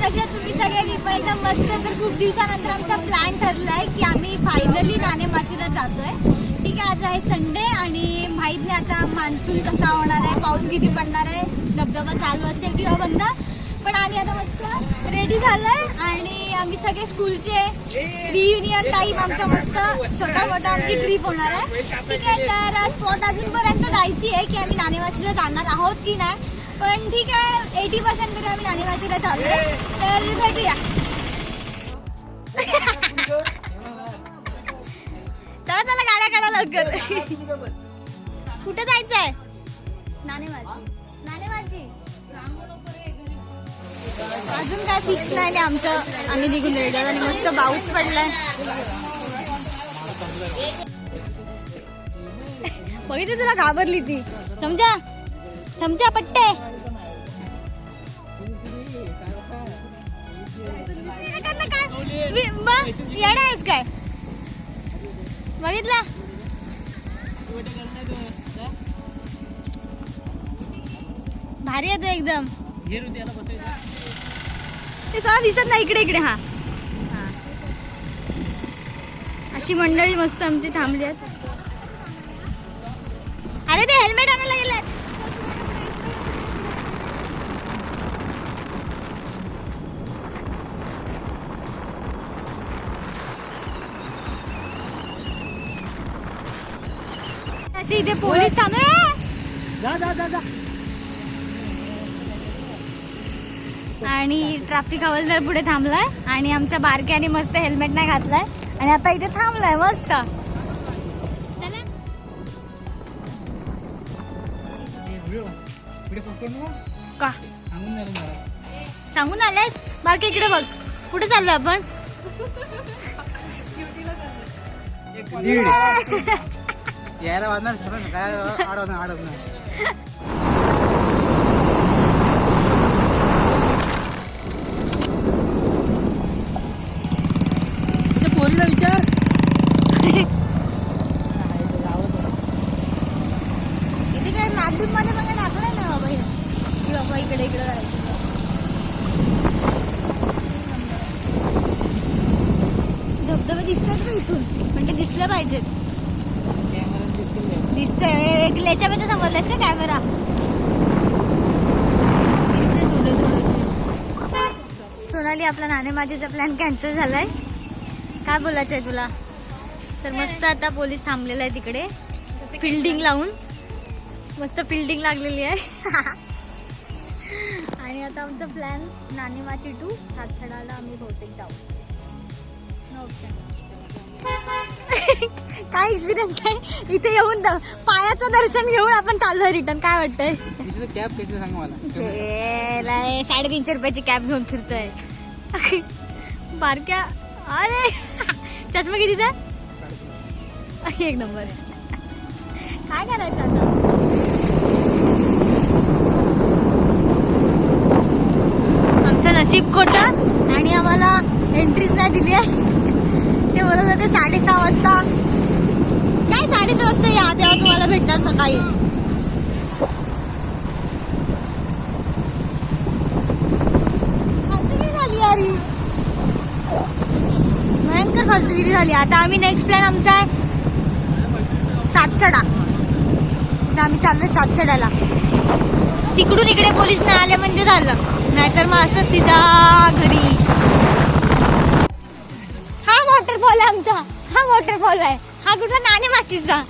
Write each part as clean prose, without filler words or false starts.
कशा तुम्ही सगळ्यांनी पण एकदम मस्त. तर खूप दिवसानंतर आमचा प्लॅन ठरलाय की आम्ही फायनली नाणेमाशीला जातोय. ठीक आहे, आज आहे संडे आणि माहीत नाही आता मान्सून कसा होणार आहे, पाऊस किती पडणार आहे, धबधबा चालू असेल किंवा बंद. पण आम्ही आता मस्त रेडी झालोय आणि आम्ही सगळे स्कूलचे रियुनियन टाईप आमचा मस्त छोटा मोठा आमची ट्रिप होणार आहे. ठीक आहे, तर स्पॉट अजूनपर्यंत डायसी आहे की आम्ही नाणेमाशीला जाणार आहोत की नाही. पण ठीक आहे, 80% तरी आम्ही नाणेमाशीला चाललोय. तर भेटूया. चला चला गाड्या काढा लवकर. कुठे जायचंय? नाणेमाची. अजून काय फिक्स नाही आमचं. आम्ही निघून रेडी आणि मस्त पाऊस पडलाय. बघितलं तुला घाबरली ती. समजा पट्टे. येणार आहेस काय? बघितला भारी येतो एकदम. ते सगळं दिसत नाही. इकडे हा अशी मंडळी मस्त आमची थांबली आहेत. अरे ते हेल्मेट आणायला गेले. अशी इथे पोलीस थांबले. आणि ट्रॅफिक हवालदार पुढे थांबलाय आणि आमच्या बारक्याने मस्त हेल्मेट नाही घातलाय आणि आता इथे थांबलाय मस्त. का सांगून आल्यास? बारके इकडे बघ. कुठे चाललोय आपण? यायला वाजणार सगळं काय अडवणार. पोरीला विचार. इथे काय मॅपबुक मध्ये मला दाखवलं ना बाबा की बाबा इकडे जायचं. धबधबे दिसतात ना इथून, पण ते दिसलं पाहिजेत. दिसतंय याच्यामध्ये समजलंयस का कॅमेरा? दिसतंय थोडं. सोनाली, आपला नाणेमाचीचा प्लॅन कॅन्सल झालाय. काय बोलायचं आहे तुला? तर मस्त आता पोलीस थांबलेला आहे तिकडे फिल्डिंग लावून. मस्त फिल्डिंग लागलेली आहे. आणि आता आमचा प्लॅन नाणेमाची टू सातसडाला आम्ही बहुतेक जाऊ. No option. काय एक्सपिरियन्स आहे इथे येऊन? पायाचं दर्शन घेऊन आपण चाललोय रिटर्न. काय वाटतंय? कॅब किती सांग मला. 350 रुपयाची कॅब घेऊन फिरतोय बारक्या. अरे चष्मा कितीचा? एक नंबर. काय करायचं आता? आमचं नशीब खोटं आणि आम्हाला एंट्रीच नाही दिली आहे. ते बोलत होते 6:30 वाजता. काय 6:30 वाजता या, तेव्हा तुम्हाला भेटणार सकाळी. फालतूगिरी झाली यार ही. भयंकर फालतूगिरी झाली. आता आम्ही नेक्स्ट प्लॅन आमचा आहे सातसडा. आता आम्ही चाललोय सातसडाला. तिकडून इकडे पोलीस नाही आले म्हणजे झालं, नाहीतर मग असं सीधा घरी. हा वॉटरफॉल आहे आमचा. हा वॉटरफॉल आहे. हा कुठला? नाणेमाचीचा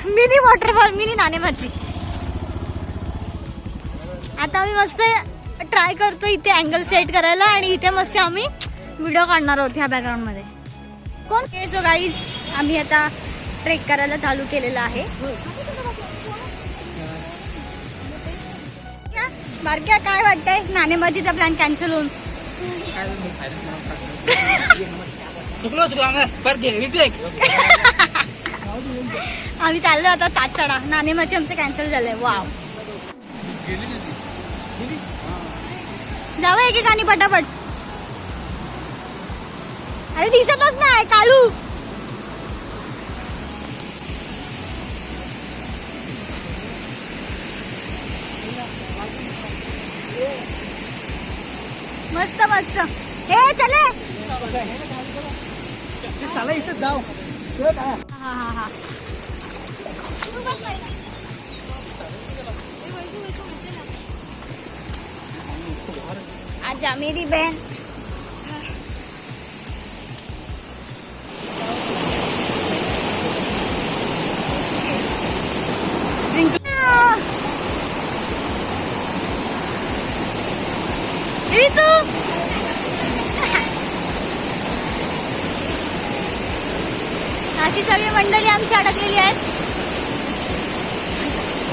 मिनी वॉटरफॉल, मिनी नाणेमाची. आता आम्ही मस्त ट्राय करतो इथे अँगल सेट करायला आणि इथे मस्त आम्ही व्हिडिओ काढणार आहोत ह्या बॅकग्राऊंड मध्ये. कोण? सो गाईज, आम्ही आता ट्रेक करायला चालू केलेलं आहे. बारक्या, काय वाटतंय नाणेमाचीचा प्लॅन कॅन्सल होऊन? आम्ही चाललो आता सातसडा. नाणेमाची आमचं कॅन्सल झालंय. वाव, जावं एकेकानी पटापट. अरे दिसतच नाही काळू. मस्त मस्त. हे चले. चला इथं जाऊ. हा हा हा. आजा मेरी बहन. तू अशी सगळी मंडळी आमची अडकलेली आहेत.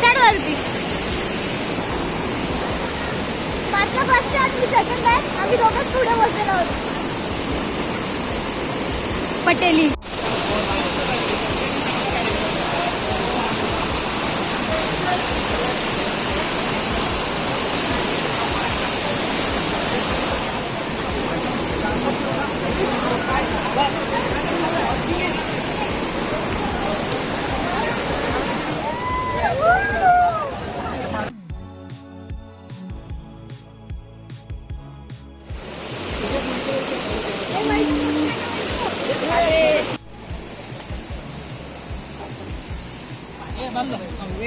चढ वरती. 5ला 5 8 सेकंड आहे. आम्ही दोघंच पुढे बसलेलो आहोत. पटेली.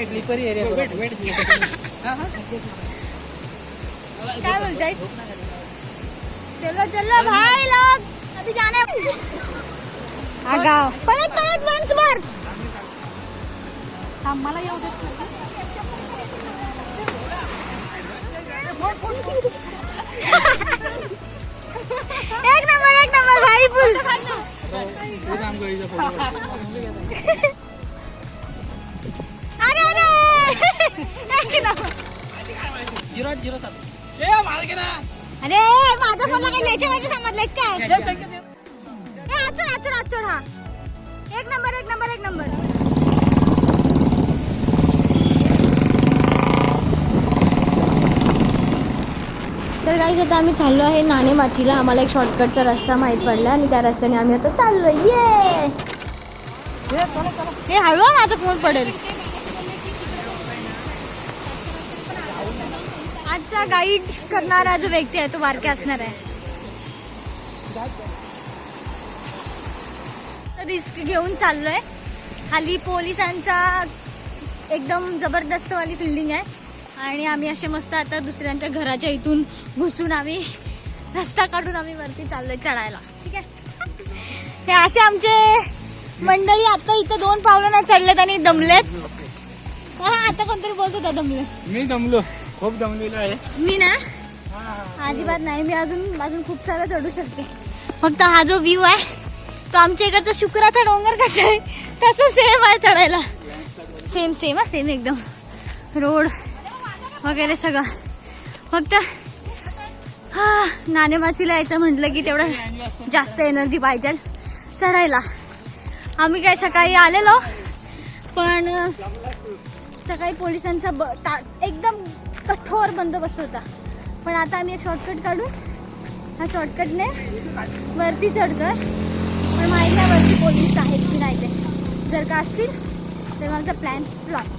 Sleeper area. काय बोलतायस? चलो चलो भाई लोग, अभी जाना है. आगाव. परत परत वन्स मोर. मला येऊ दे. एक नंबर भाई फुल. अरे अरे माझा फोनला काही लेच्या माझ्या समजलायस काय? आचून हा. एक नंबर. तर काही आता आम्ही चाललो आहे नाणे माचीला. आम्हाला एक शॉर्टकटचा रस्ता माहीत पडला आणि त्या रस्त्याने आम्ही आता चाललो. ये हे हळू माझा फोन पडेल. आजचा गाईड करणारा जो व्यक्ती आहे तो बारके असणार आहे. रिस्क घेऊन चाललोय. खाली पोलिसांचा एकदम जबरदस्त वाली फिल्डिंग आहे आणि आम्ही असे मस्त आता दुसऱ्यांच्या घराच्या इथून घुसून आम्ही रस्ता काढून आम्ही वरती चाललोय चढायला. ठीक आहे. हे असे आमचे मंडळी आता इथं 2 पावलं नाही चढलेत आणि दमलेत. आता कोणतरी बोलत होता दमले. मी दमलो, खूप दमलेलो आहे. मी ना अजिबात नाही. मी अजून खूप सारं चढू शकते. फक्त हा जो व्ह्यू आहे तो आमच्या इकडचा शुक्राचा डोंगर कसा आहे तसं सेम आहे चढायला. सेम एकदम रोड वगैरे सगळं. फक्त नाणेमासीला यायचं म्हटलं की तेवढं जास्त एनर्जी पाहिजे चढायला. आम्ही काय सकाळी आलेलो पण सकाळी पोलिसांचा एकदम कठोर बंदोबस्त होता. पण आता आम्ही एक शॉर्टकट काढून ह्या शॉर्टकटने वरती चढतोय. पण माहिती नाही वरती पोलीस आहेत की नाही. ते जर का असतील तर आमचा प्लॅन फ्लॉप.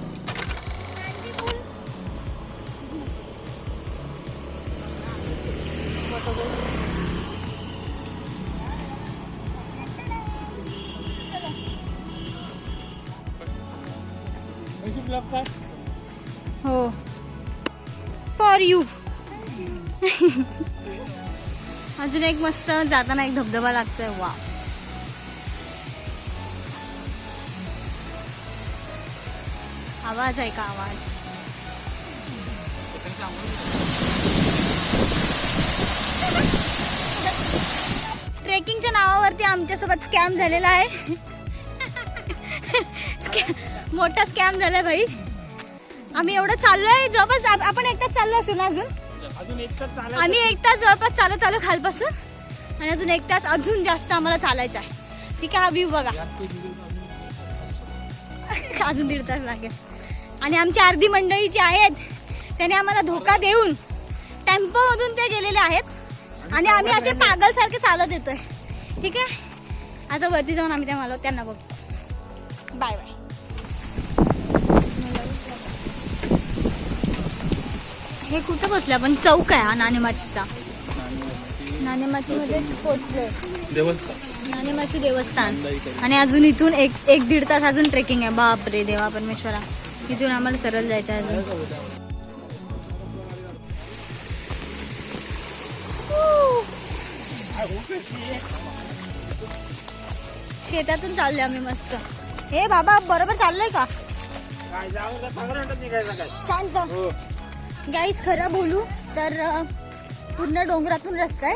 हो फॉर यू. अजून एक मस्त जाताना एक धबधबा लागतोय. वा आवाज आहे का? आवाज. ट्रेकिंगच्या नावावरती आमच्यासोबत स्कॅम झालेला आहे. मोठा स्कॅम झालाय भाई. आम्ही एवढं चाललोय जवळपास. आपण एक तास चाललो असू ना अजून. आम्ही 1 तास जवळपास चालू खालपासून आणि अजून 1 तास अजून जास्त आम्हाला चालायचं आहे. ठीक आहे. हा व्ह्यू बघा. अजून 1.5 तास लागेल. आणि आमची अर्धी मंडळी जी आहेत त्याने आम्हाला धोका देऊन टेम्पोमधून ते गेलेले आहेत आणि आम्ही असे पागलसारखे चालत येतोय. ठीक आहे. आता वरती जाऊन आम्ही त्यांना बघतो. Bye bye. हे कुठं बसले आपण? चौक आहे हा नाणेमाचीचा. नाणेमाचीमध्येच पोचलोय. देवस्थान नाणेमाची देवस्थान. आणि अजून इथून एक दीड तास अजून ट्रेकिंग आहे. बाप रे देवा परमेश्वरा. इथून आम्हाला सरळ जायचं आहे अजून. शेतातून चाललोय आम्ही मस्त. हे बाबा बरोबर चाललोय का? शांत गाईज. खरं बोलू तर पूर्ण डोंगरातून रस्ता आहे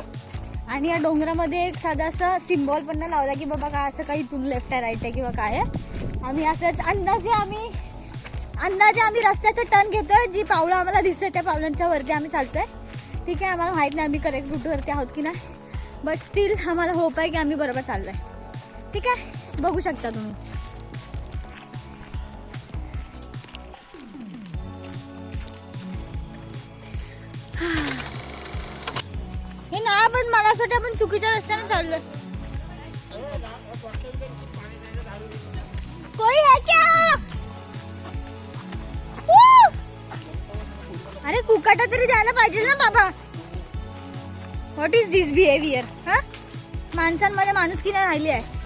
आणि या डोंगरामध्ये एक साधा असा सिम्बॉल पण नाही लावला की बाबा काय असं काही इथून लेफ्ट आहे राईट आहे किंवा काय आहे. आम्ही असंच अंदाजे आम्ही रस्त्याचं टर्न घेतोय. जी पावलं आम्हाला दिसते त्या पावलांच्या वरती आम्ही चालतोय. ठीक आहे. आम्हाला माहित नाही आम्ही करेक्ट रूटवरती आहोत की नाही, बट स्टील आम्हाला होप आहे की आम्ही बरोबर चाललोय. ठीक आहे. बघू शकता तुम्ही. हे नाही पण मला असं वाटतं आपण चुकीच्या रस्त्याने चाललोय. कोई है क्या? अरे कुकाटा तरी द्यायला पाहिजे ना बाबा. What is this behaviour? हा, माणसांमध्ये माणुसकी नाही राहिली आहे.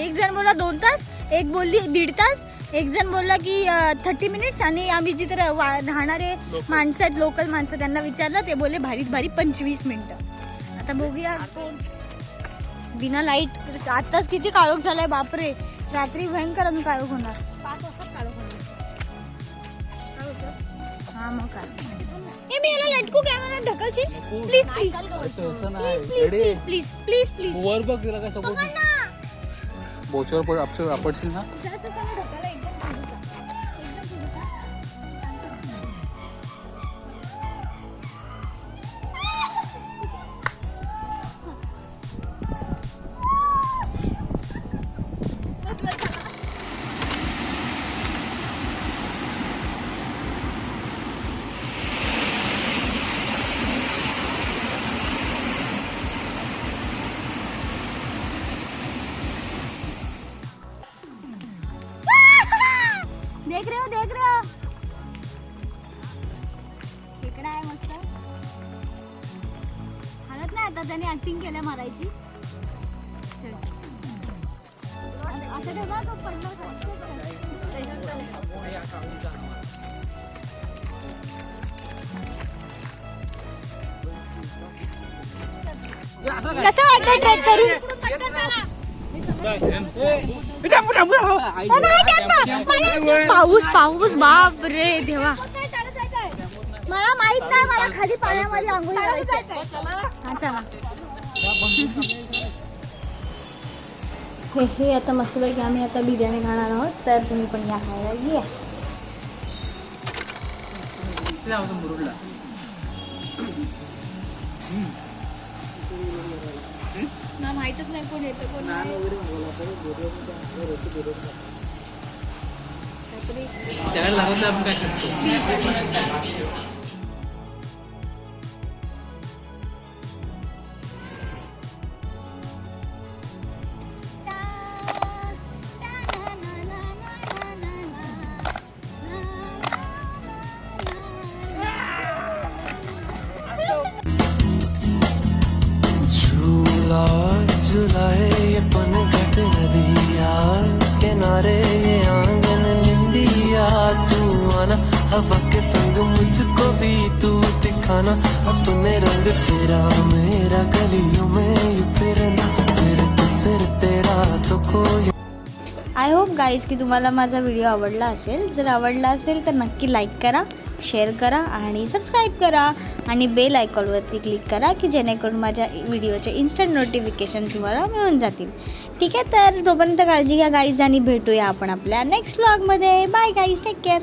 एक जण बोला 2 तास, एक बोलली 1.5 तास, एक जण बोलला की 30 मिनिट्स. आणि आम्ही जिथे राहणारे माणसं आहेत, लोकल माणसं, त्यांना विचारलं. ते बोलले भारीत भारी 25 मिनिटं. आता बघूया. बिना लाईट आताच किती काळोख झालाय बापरे. रात्री भयंकर अजून काळोख होणार. 5 वाजता काळोख होणार. हा मग काय. हे मी याला लटकू काय मला ढकलशील please please please please please please please. वर बघ तिला काय सपोर्ट बोचवर आपडशील ना. देख रहे हो इकडे आहे मस्त. हालत नाही आता. त्याने ऍक्टिंग केल्या मारायची. असं ठेवला तो पडला. कसं वाटतं ट्रेक करून? पाऊस पाऊस बाप रे देवा. मला माहित नाही. मला खाली पाण्यामध्ये आंघोळ करायची. चला हे आता मस्तपैकी आम्ही आता बिर्याणी खाणार आहोत. तर तुम्ही पण या खायला ये. ना माहितच नाही कोण येतं कोण नाही. आपण काय करतो. झुलाए ये पन घट नदिया किनारे ये आंगन इंडिया. तू आना हवा के संग मुझको भी तू दिखाना. तूने रंग तेरा मेरा गलियों में फिरना. फिर तेरा तो कोई. आय होप गाईज की तुम्हाला माझा व्हिडिओ आवडला असेल. जर आवडला असेल तर नक्की लाईक करा, शेअर करा आणि सबस्क्राईब करा आणि बेल आयकॉनवरती क्लिक करा की जेणेकरून माझ्या व्हिडिओचे इन्स्टंट नोटिफिकेशन तुम्हाला मिळून जातील. ठीक आहे. तर तोपर्यंत काळजी घ्या गाईज आणि भेटूया आपण आपल्या नेक्स्ट व्लॉगमध्ये. Bye guys. Take care.